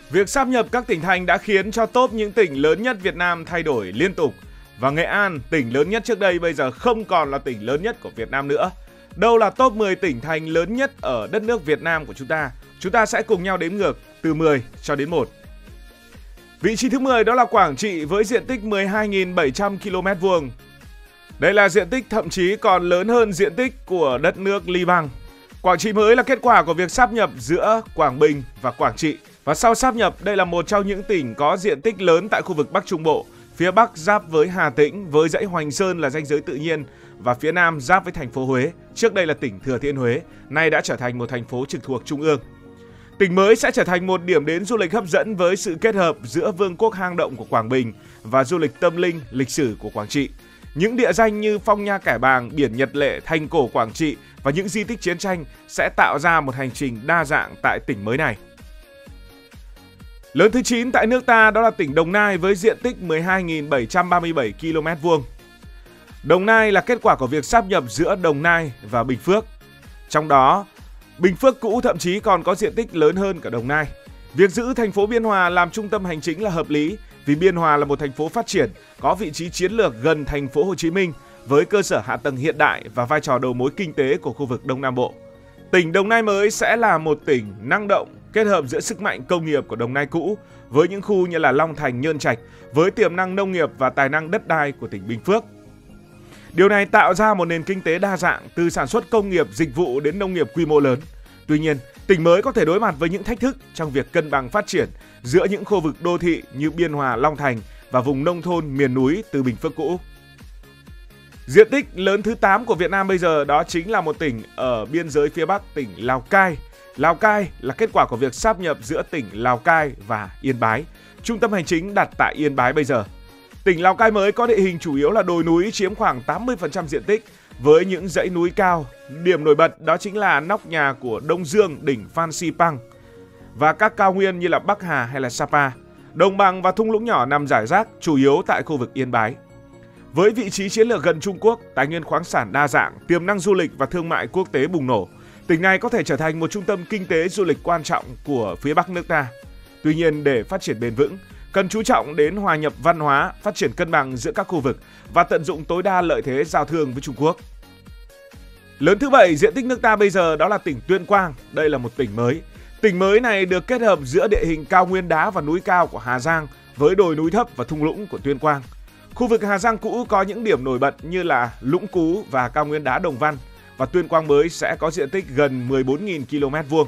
Việc sáp nhập các tỉnh thành đã khiến cho top những tỉnh lớn nhất Việt Nam thay đổi liên tục. Và Nghệ An, tỉnh lớn nhất trước đây bây giờ không còn là tỉnh lớn nhất của Việt Nam nữa. Đâu là top 10 tỉnh thành lớn nhất ở đất nước Việt Nam của chúng ta? Chúng ta sẽ cùng nhau đếm ngược từ 10 cho đến 1. Vị trí thứ 10 đó là Quảng Trị với diện tích 12.700 km². Đây là diện tích thậm chí còn lớn hơn diện tích của đất nước Liban. Quảng Trị mới là kết quả của việc sáp nhập giữa Quảng Bình và Quảng Trị. Và sau sáp nhập, đây là một trong những tỉnh có diện tích lớn tại khu vực Bắc Trung Bộ. Phía Bắc giáp với Hà Tĩnh, với dãy Hoành Sơn là ranh giới tự nhiên. Và phía Nam giáp với thành phố Huế, trước đây là tỉnh Thừa Thiên Huế, nay đã trở thành một thành phố trực thuộc Trung ương. Tỉnh mới sẽ trở thành một điểm đến du lịch hấp dẫn với sự kết hợp giữa Vương quốc hang động của Quảng Bình và du lịch tâm linh, lịch sử của Quảng Trị. Những địa danh như Phong Nha Kẻ Bàng, biển Nhật Lệ, thành cổ Quảng Trị và những di tích chiến tranh sẽ tạo ra một hành trình đa dạng tại tỉnh mới này. Lớn thứ 9 tại nước ta đó là tỉnh Đồng Nai với diện tích 12.737 km². Đồng Nai là kết quả của việc sáp nhập giữa Đồng Nai và Bình Phước. Trong đó, Bình Phước cũ thậm chí còn có diện tích lớn hơn cả Đồng Nai. Việc giữ thành phố Biên Hòa làm trung tâm hành chính là hợp lý vì Biên Hòa là một thành phố phát triển, có vị trí chiến lược gần thành phố Hồ Chí Minh với cơ sở hạ tầng hiện đại và vai trò đầu mối kinh tế của khu vực Đông Nam Bộ. Tỉnh Đồng Nai mới sẽ là một tỉnh năng động, kết hợp giữa sức mạnh công nghiệp của Đồng Nai cũ với những khu như là Long Thành, Nhơn Trạch với tiềm năng nông nghiệp và tài năng đất đai của tỉnh Bình Phước. Điều này tạo ra một nền kinh tế đa dạng từ sản xuất công nghiệp, dịch vụ đến nông nghiệp quy mô lớn. Tuy nhiên, tỉnh mới có thể đối mặt với những thách thức trong việc cân bằng phát triển giữa những khu vực đô thị như Biên Hòa, Long Thành và vùng nông thôn miền núi từ Bình Phước cũ. Diện tích lớn thứ 8 của Việt Nam bây giờ đó chính là một tỉnh ở biên giới phía Bắc, tỉnh Lào Cai. Lào Cai là kết quả của việc sáp nhập giữa tỉnh Lào Cai và Yên Bái. Trung tâm hành chính đặt tại Yên Bái bây giờ. Tỉnh Lào Cai mới có địa hình chủ yếu là đồi núi chiếm khoảng 80% diện tích với những dãy núi cao. Điểm nổi bật đó chính là nóc nhà của Đông Dương, đỉnh Phan Xipang và các cao nguyên như là Bắc Hà hay là Sapa. Đồng bằng và thung lũng nhỏ nằm rải rác chủ yếu tại khu vực Yên Bái. Với vị trí chiến lược gần Trung Quốc, tài nguyên khoáng sản đa dạng, tiềm năng du lịch và thương mại quốc tế bùng nổ, tỉnh này có thể trở thành một trung tâm kinh tế du lịch quan trọng của phía Bắc nước ta. Tuy nhiên, để phát triển bền vững, cần chú trọng đến hòa nhập văn hóa, phát triển cân bằng giữa các khu vực và tận dụng tối đa lợi thế giao thương với Trung Quốc. Lớn thứ 7 diện tích nước ta bây giờ đó là tỉnh Tuyên Quang. Đây là một tỉnh mới. Tỉnh mới này được kết hợp giữa địa hình cao nguyên đá và núi cao của Hà Giang với đồi núi thấp và thung lũng của Tuyên Quang. Khu vực Hà Giang cũ có những điểm nổi bật như là Lũng Cú và cao nguyên đá Đồng Văn, và Tuyên Quang mới sẽ có diện tích gần 14.000 km².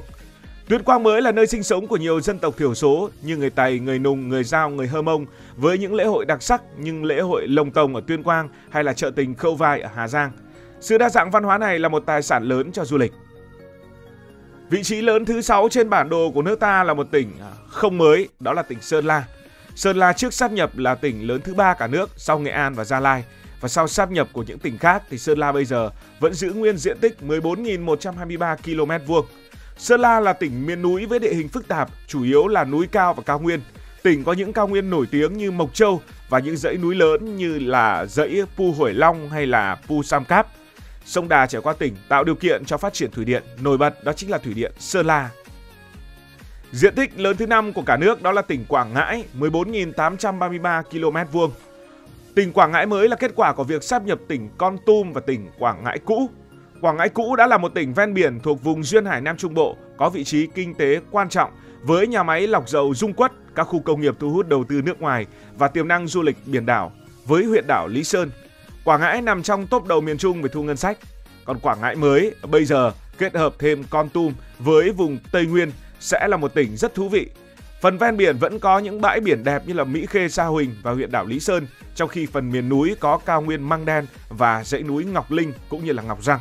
Tuyên Quang mới là nơi sinh sống của nhiều dân tộc thiểu số như người Tày, người Nùng, người Dao, người Hơ Mông với những lễ hội đặc sắc như lễ hội Lồng Tồng ở Tuyên Quang hay là chợ tình Khâu Vai ở Hà Giang. Sự đa dạng văn hóa này là một tài sản lớn cho du lịch. Vị trí lớn thứ 6 trên bản đồ của nước ta là một tỉnh không mới, đó là tỉnh Sơn La. Sơn La trước sáp nhập là tỉnh lớn thứ 3 cả nước sau Nghệ An và Gia Lai. Và sau sáp nhập của những tỉnh khác thì Sơn La bây giờ vẫn giữ nguyên diện tích 14.123 km². Sơn La là tỉnh miền núi với địa hình phức tạp, chủ yếu là núi cao và cao nguyên. Tỉnh có những cao nguyên nổi tiếng như Mộc Châu và những dãy núi lớn như là dãy Pu Huổi Long hay là Pu Sam Cáp. Sông Đà chảy qua tỉnh tạo điều kiện cho phát triển thủy điện, nổi bật đó chính là thủy điện Sơn La. Diện tích lớn thứ 5 của cả nước đó là tỉnh Quảng Ngãi, 14.833 km². Tỉnh Quảng Ngãi mới là kết quả của việc sáp nhập tỉnh Kon Tum và tỉnh Quảng Ngãi cũ. Quảng Ngãi cũ đã là một tỉnh ven biển thuộc vùng duyên hải Nam Trung Bộ, có vị trí kinh tế quan trọng với nhà máy lọc dầu Dung Quất, các khu công nghiệp thu hút đầu tư nước ngoài và tiềm năng du lịch biển đảo với huyện đảo Lý Sơn. Quảng Ngãi nằm trong top đầu miền Trung về thu ngân sách. Còn Quảng Ngãi mới bây giờ kết hợp thêm Kon Tum với vùng Tây Nguyên sẽ là một tỉnh rất thú vị. Phần ven biển vẫn có những bãi biển đẹp như là Mỹ Khê, Sa Huỳnh và huyện đảo Lý Sơn, trong khi phần miền núi có cao nguyên Măng Đen và dãy núi Ngọc Linh cũng như là Ngọc Răng.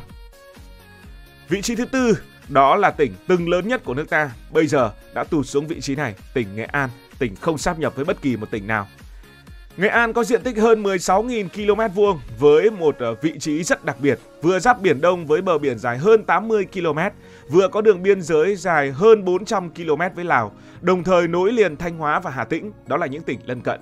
Vị trí thứ 4 đó là tỉnh từng lớn nhất của nước ta, bây giờ đã tụt xuống vị trí này, tỉnh Nghệ An, tỉnh không sáp nhập với bất kỳ một tỉnh nào. Nghệ An có diện tích hơn 16.000 km² với một vị trí rất đặc biệt, vừa giáp Biển Đông với bờ biển dài hơn 80 km, vừa có đường biên giới dài hơn 400 km với Lào, đồng thời nối liền Thanh Hóa và Hà Tĩnh, đó là những tỉnh lân cận.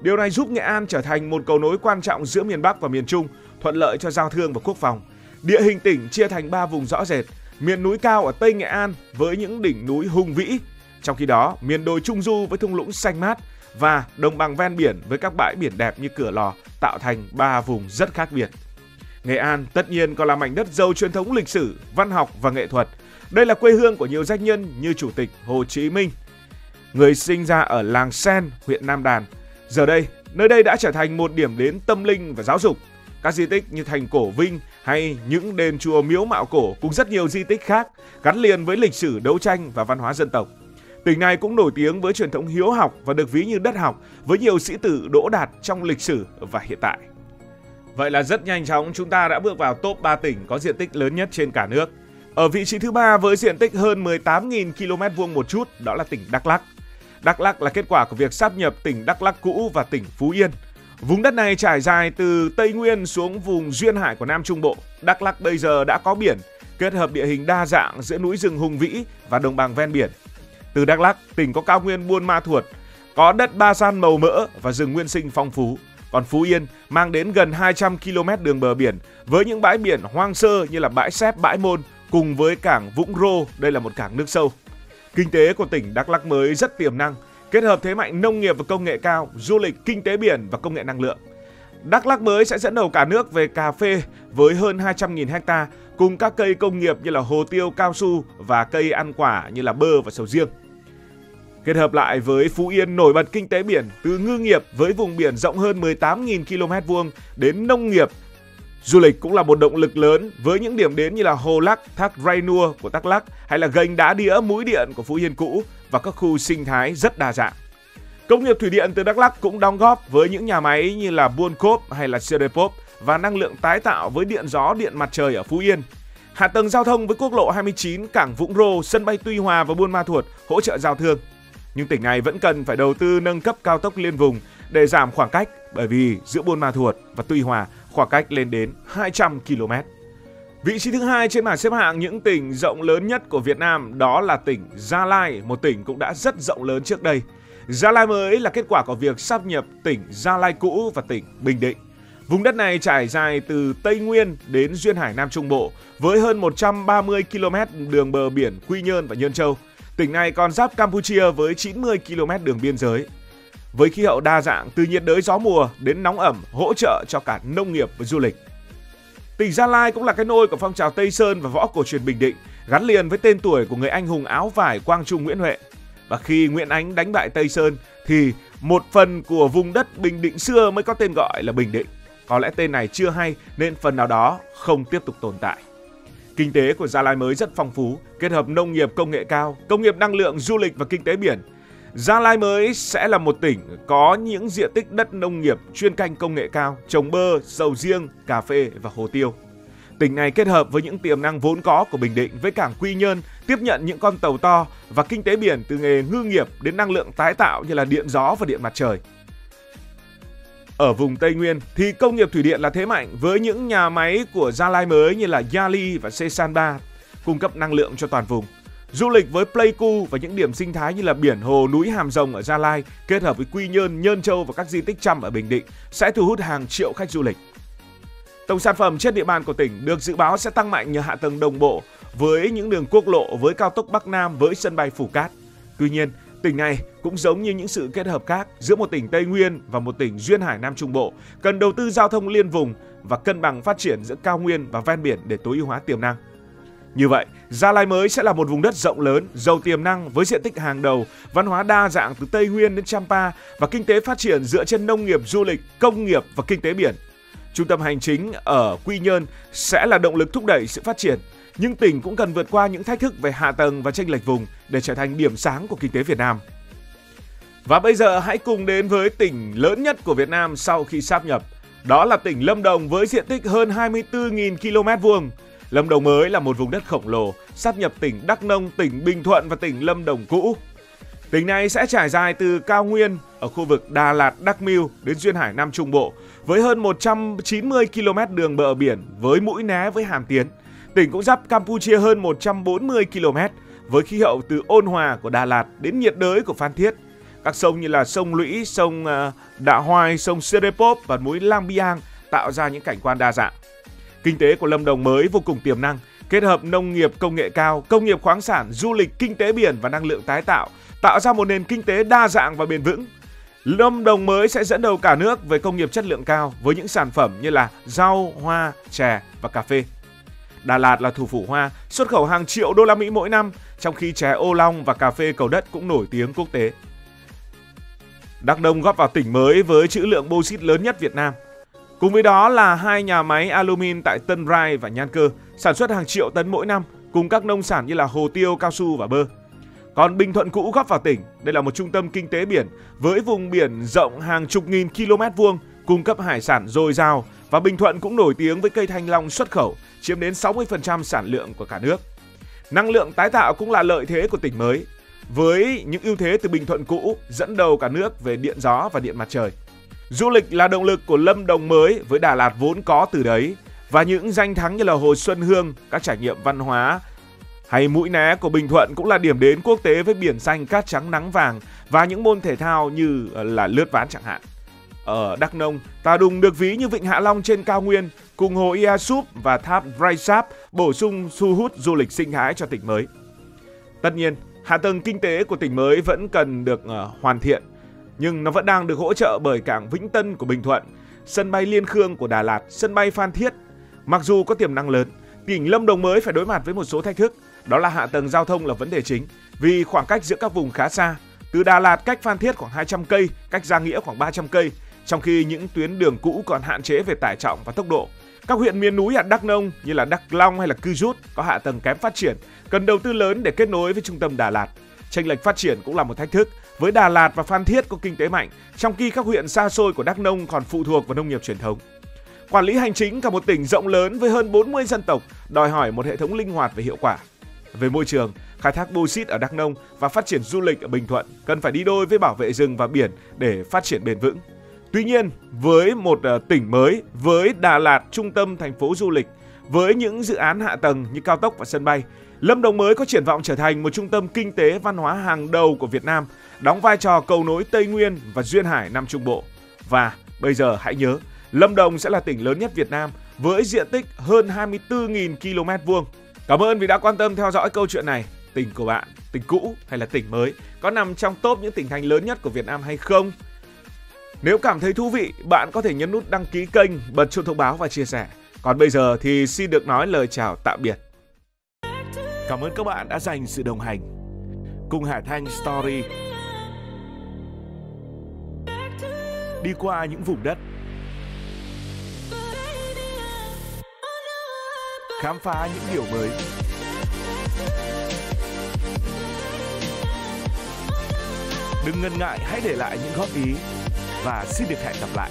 Điều này giúp Nghệ An trở thành một cầu nối quan trọng giữa miền Bắc và miền Trung, thuận lợi cho giao thương và quốc phòng. Địa hình tỉnh chia thành 3 vùng rõ rệt, miền núi cao ở Tây Nghệ An với những đỉnh núi hùng vĩ, Trong khi đó, miền đồi Trung Du với thung lũng xanh mát và đồng bằng ven biển với các bãi biển đẹp như Cửa Lò tạo thành 3 vùng rất khác biệt. Nghệ An tất nhiên còn là mảnh đất giàu truyền thống lịch sử, văn học và nghệ thuật. Đây là quê hương của nhiều danh nhân như Chủ tịch Hồ Chí Minh, người sinh ra ở làng Sen, huyện Nam Đàn. Giờ đây, nơi đây đã trở thành một điểm đến tâm linh và giáo dục. Các di tích như thành Cổ Vinh hay những đền chùa miếu mạo cổ cùng rất nhiều di tích khác gắn liền với lịch sử đấu tranh và văn hóa dân tộc. Tỉnh này cũng nổi tiếng với truyền thống hiếu học và được ví như đất học với nhiều sĩ tử đỗ đạt trong lịch sử và hiện tại. Vậy là rất nhanh chóng chúng ta đã bước vào top 3 tỉnh có diện tích lớn nhất trên cả nước. Ở vị trí thứ 3 với diện tích hơn 18.000 km vuông một chút, đó là tỉnh Đắk Lắk. Đắk Lắk là kết quả của việc sáp nhập tỉnh Đắk Lắk cũ và tỉnh Phú Yên. Vùng đất này trải dài từ Tây Nguyên xuống vùng duyên hải của Nam Trung Bộ. Đắk Lắk bây giờ đã có biển, kết hợp địa hình đa dạng giữa núi rừng hùng vĩ và đồng bằng ven biển. Từ Đắk Lắk, tỉnh có cao nguyên Buôn Ma Thuột, có đất ba san màu mỡ và rừng nguyên sinh phong phú. Còn Phú Yên mang đến gần 200 km đường bờ biển với những bãi biển hoang sơ như là bãi Xép, bãi Môn cùng với cảng Vũng Rô, đây là một cảng nước sâu. Kinh tế của tỉnh Đắk Lắk mới rất tiềm năng, kết hợp thế mạnh nông nghiệp và công nghệ cao, du lịch, kinh tế biển và công nghệ năng lượng. Đắk Lắk mới sẽ dẫn đầu cả nước về cà phê với hơn 200.000 ha cùng các cây công nghiệp như là hồ tiêu, cao su và cây ăn quả như là bơ và sầu riêng. Kết hợp lại với Phú Yên nổi bật kinh tế biển từ ngư nghiệp với vùng biển rộng hơn 18.000 km vuông đến nông nghiệp. Du lịch cũng là một động lực lớn với những điểm đến như là Hồ Lắc, thác Ray Nua của Đắk Lắk hay là gành Đá Đĩa, Mũi Điện của Phú Yên cũ và các khu sinh thái rất đa dạng. Công nghiệp thủy điện từ Đắk Lắk cũng đóng góp với những nhà máy như là Buôn Cốp hay là Serepop và năng lượng tái tạo với điện gió, điện mặt trời ở Phú Yên. Hạ tầng giao thông với quốc lộ 29, cảng Vũng Rô, sân bay Tuy Hòa và Buôn Ma Thuột hỗ trợ giao thương. Nhưng tỉnh này vẫn cần phải đầu tư nâng cấp cao tốc liên vùng để giảm khoảng cách, bởi vì giữa Buôn Ma Thuột và Tuy Hòa khoảng cách lên đến 200 km. Vị trí thứ 2 trên bảng xếp hạng những tỉnh rộng lớn nhất của Việt Nam đó là tỉnh Gia Lai, một tỉnh cũng đã rất rộng lớn trước đây. Gia Lai mới là kết quả của việc sáp nhập tỉnh Gia Lai cũ và tỉnh Bình Định. Vùng đất này trải dài từ Tây Nguyên đến duyên hải Nam Trung Bộ với hơn 130 km đường bờ biển Quy Nhơn và Nhơn Châu. Tỉnh này còn giáp Campuchia với 90 km đường biên giới. Với khí hậu đa dạng từ nhiệt đới gió mùa đến nóng ẩm hỗ trợ cho cả nông nghiệp và du lịch. Tỉnh Gia Lai cũng là cái nôi của phong trào Tây Sơn và võ cổ truyền Bình Định, gắn liền với tên tuổi của người anh hùng áo vải Quang Trung Nguyễn Huệ. Và khi Nguyễn Ánh đánh bại Tây Sơn thì một phần của vùng đất Bình Định xưa mới có tên gọi là Bình Định. Có lẽ tên này chưa hay nên phần nào đó không tiếp tục tồn tại. Kinh tế của Gia Lai mới rất phong phú, kết hợp nông nghiệp công nghệ cao, công nghiệp năng lượng, du lịch và kinh tế biển. Gia Lai mới sẽ là một tỉnh có những diện tích đất nông nghiệp chuyên canh công nghệ cao, trồng bơ, sầu riêng, cà phê và hồ tiêu. Tỉnh này kết hợp với những tiềm năng vốn có của Bình Định với cảng Quy Nhơn tiếp nhận những con tàu to và kinh tế biển từ nghề ngư nghiệp đến năng lượng tái tạo như là điện gió và điện mặt trời. Ở vùng Tây Nguyên thì công nghiệp thủy điện là thế mạnh với những nhà máy của Gia Lai mới như là Yali và Sesan3 cung cấp năng lượng cho toàn vùng. Du lịch với Pleiku và những điểm sinh thái như là biển hồ núi Hàm Rồng ở Gia Lai kết hợp với Quy Nhơn, Nhơn Châu và các di tích Chăm ở Bình Định sẽ thu hút hàng triệu khách du lịch. Tổng sản phẩm trên địa bàn của tỉnh được dự báo sẽ tăng mạnh nhờ hạ tầng đồng bộ với những đường quốc lộ với cao tốc Bắc Nam với sân bay Phù Cát. Tuy nhiên, tỉnh này cũng giống như những sự kết hợp khác giữa một tỉnh Tây Nguyên và một tỉnh duyên hải Nam Trung Bộ, cần đầu tư giao thông liên vùng và cân bằng phát triển giữa cao nguyên và ven biển để tối ưu hóa tiềm năng. Như vậy, Gia Lai mới sẽ là một vùng đất rộng lớn, giàu tiềm năng với diện tích hàng đầu, văn hóa đa dạng từ Tây Nguyên đến Champa và kinh tế phát triển dựa trên nông nghiệp, du lịch, công nghiệp và kinh tế biển. Trung tâm hành chính ở Quy Nhơn sẽ là động lực thúc đẩy sự phát triển, nhưng tỉnh cũng cần vượt qua những thách thức về hạ tầng và chênh lệch vùng để trở thành điểm sáng của kinh tế Việt Nam. Và bây giờ hãy cùng đến với tỉnh lớn nhất của Việt Nam sau khi sáp nhập. Đó là tỉnh Lâm Đồng với diện tích hơn 24.000 km vuông. Lâm Đồng mới là một vùng đất khổng lồ, sáp nhập tỉnh Đắk Nông, tỉnh Bình Thuận và tỉnh Lâm Đồng cũ. Tỉnh này sẽ trải dài từ cao nguyên ở khu vực Đà Lạt, Đắk Miu đến duyên hải Nam Trung Bộ với hơn 190 km đường bờ biển với Mũi Né với Hàm Tiến. Tỉnh cũng giáp Campuchia hơn 140 km với khí hậu từ ôn hòa của Đà Lạt đến nhiệt đới của Phan Thiết. Các sông như là sông Lũy, sông Đạ Hoai, sông Serepop và núi Lang Biang tạo ra những cảnh quan đa dạng. Kinh tế của Lâm Đồng mới vô cùng tiềm năng, kết hợp nông nghiệp công nghệ cao, công nghiệp khoáng sản, du lịch, kinh tế biển và năng lượng tái tạo, tạo ra một nền kinh tế đa dạng và bền vững. Lâm Đồng mới sẽ dẫn đầu cả nước về công nghiệp chất lượng cao với những sản phẩm như là rau, hoa, chè và cà phê. Đà Lạt là thủ phủ hoa, xuất khẩu hàng triệu đô la Mỹ mỗi năm, trong khi chè ô long và cà phê Cầu Đất cũng nổi tiếng quốc tế. Đắk Nông góp vào tỉnh mới với trữ lượng bauxit lớn nhất Việt Nam. Cùng với đó là 2 nhà máy alumin tại Tân Rai và Nhan Cơ, sản xuất hàng triệu tấn mỗi năm, cùng các nông sản như là hồ tiêu, cao su và bơ. Còn Bình Thuận cũ góp vào tỉnh, đây là một trung tâm kinh tế biển với vùng biển rộng hàng chục nghìn km vuông, cung cấp hải sản dồi dào, và Bình Thuận cũng nổi tiếng với cây thanh long xuất khẩu, chiếm đến 60% sản lượng của cả nước. Năng lượng tái tạo cũng là lợi thế của tỉnh mới, với những ưu thế từ Bình Thuận cũ dẫn đầu cả nước về điện gió và điện mặt trời. Du lịch là động lực của Lâm Đồng mới với Đà Lạt vốn có từ đấy, và những danh thắng như là Hồ Xuân Hương, các trải nghiệm văn hóa hay Mũi Né của Bình Thuận cũng là điểm đến quốc tế với biển xanh cát trắng nắng vàng và những môn thể thao như là lướt ván chẳng hạn. Ở Đắk Nông, Tà Đùng được ví như Vịnh Hạ Long trên cao nguyên, cùng hồ Ia Súp và tháp Vray Sap bổ sung thu hút du lịch sinh thái cho tỉnh mới. Tất nhiên, hạ tầng kinh tế của tỉnh mới vẫn cần được hoàn thiện, nhưng nó vẫn đang được hỗ trợ bởi cảng Vĩnh Tân của Bình Thuận, sân bay Liên Khương của Đà Lạt, sân bay Phan Thiết. Mặc dù có tiềm năng lớn, tỉnh Lâm Đồng mới phải đối mặt với một số thách thức, đó là hạ tầng giao thông là vấn đề chính, vì khoảng cách giữa các vùng khá xa. Từ Đà Lạt cách Phan Thiết khoảng 200 cây, cách Gia Nghĩa khoảng 300 cây, trong khi những tuyến đường cũ còn hạn chế về tải trọng và tốc độ. Các huyện miền núi ở Đắk Nông như là Đắk Long hay là Cư Rút có hạ tầng kém phát triển, cần đầu tư lớn để kết nối với trung tâm Đà Lạt. Chênh lệch phát triển cũng là một thách thức, với Đà Lạt và Phan Thiết có kinh tế mạnh, trong khi các huyện xa xôi của Đắk Nông còn phụ thuộc vào nông nghiệp truyền thống. Quản lý hành chính cả một tỉnh rộng lớn với hơn 40 dân tộc đòi hỏi một hệ thống linh hoạt và hiệu quả. Về môi trường, khai thác bauxit ở Đắk Nông và phát triển du lịch ở Bình Thuận cần phải đi đôi với bảo vệ rừng và biển để phát triển bền vững. Tuy nhiên, với một tỉnh mới, với Đà Lạt trung tâm thành phố du lịch, với những dự án hạ tầng như cao tốc và sân bay, Lâm Đồng mới có triển vọng trở thành một trung tâm kinh tế văn hóa hàng đầu của Việt Nam, đóng vai trò cầu nối Tây Nguyên và Duyên Hải Nam Trung Bộ. Và bây giờ hãy nhớ, Lâm Đồng sẽ là tỉnh lớn nhất Việt Nam với diện tích hơn 24.000 km vuông. Cảm ơn vì đã quan tâm theo dõi câu chuyện này. Tỉnh của bạn, tỉnh cũ hay là tỉnh mới, có nằm trong top những tỉnh thành lớn nhất của Việt Nam hay không? Nếu cảm thấy thú vị, bạn có thể nhấn nút đăng ký kênh, bật chuông thông báo và chia sẻ. Còn bây giờ thì xin được nói lời chào tạm biệt. Cảm ơn các bạn đã dành sự đồng hành cùng Hải Thanh Story. Đi qua những vùng đất, khám phá những điều mới. Đừng ngần ngại, hãy để lại những góp ý và xin được hẹn gặp lại.